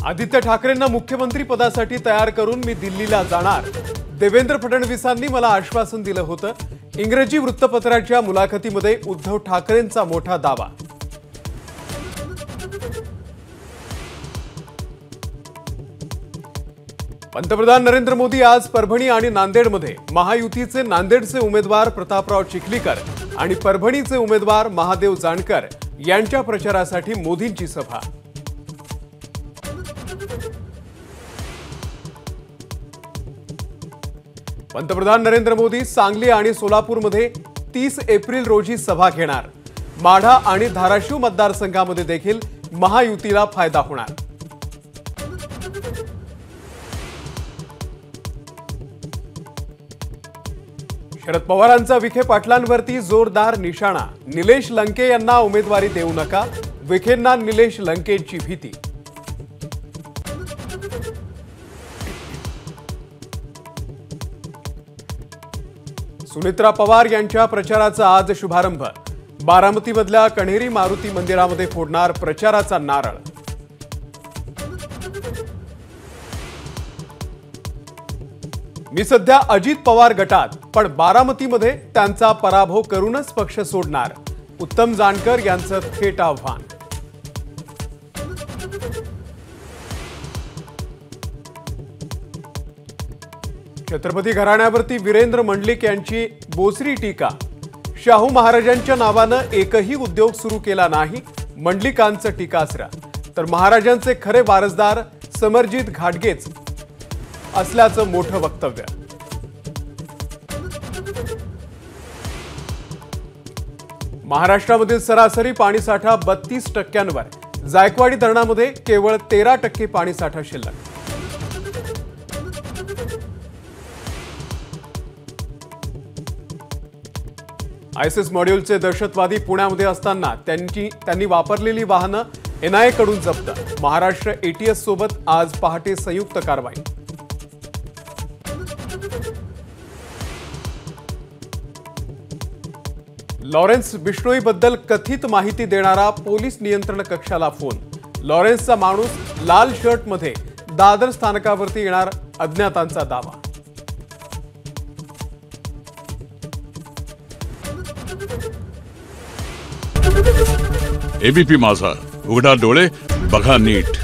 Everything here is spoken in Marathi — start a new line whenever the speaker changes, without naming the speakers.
आदित्य ठाकरेंना मुख्यमंत्री पदासाठी तयार करून मी दिल्लीला जाणार। देवेंद्र फडणवीसांनी मला आश्वासन दिलं होतं। इंग्रजी वृत्तपत्राच्या मुलाखतीमध्ये उद्धव ठाकरेंचा मोठा दावा। पंतप्रधान नरेंद्र मोदी आज परभणी आणि नांदेडमध्ये महायुतीचे नांदेडचे उमेदवार प्रतापराव चिखलीकर आणि परभणीचे उमेदवार महादेव जानकर यांच्या प्रचारासाठी मोदींची सभा। पंतप्रधान नरेंद्र मोदी सांगली आणि सोलापूरमध्ये 30 एप्रिल रोजी सभा घेणार। माढा आणि धाराशिव मतदारसंघामध्ये देखील महायुतीला फायदा होणार। शरद पवारांचा विखे पाटलांवरती जोरदार निशाणा। निलेश लंके यांना उमेदवारी देऊ नका, विखेंना निलेश लंकेंची भीती। सुनेत्रा पवार यांच्या प्रचाराचा आज शुभारंभ। बारामतीमधल्या कण्हेरी मारुती मंदिरामध्ये फोडणार प्रचाराचा नारळ। मी सध्या अजित पवार गटात, पण बारामतीमध्ये त्यांचा पराभव करूनच पक्ष सोडणार, उत्तम जानकर यांचं थेट आव्हान। छत्रपती घराण्यावरती वीरेंद्र मंडलिक यांची बोचरी टीका। शाहू महाराजांच्या नावानं एकही उद्योग सुरू केला नाही, मंडलिकांचं टीकास्त्र। तर महाराजांचे खरे वारसदार समरजित घाटगेच असल्याचं मोठं वक्तव्य। महाराष्ट्रामधील सरासरी पाणीसाठा 32%वर। जायकवाडी धरणामध्ये केवळ 13% पाणीसाठा शिल्लक। आयसिस मॉड्यूलचे दहशतवादी पुण्यामध्ये असताना त्यांनी वापरलेली वाहनं एनआयए कडून जप्त। महाराष्ट्र एटीएस सोबत आज पहाटे संयुक्त कारवाई। लॉरेन्स बिश्नोईबद्दल कथित माहिती देणारा पोलीस नियंत्रण कक्षाला फोन। लॉरेन्सचा माणूस लाल शर्टमध्ये दादर स्थानकावरती येणार, अज्ञातांचा दावा।
एबीपी माझा, उघडा डोळे बघा नीट।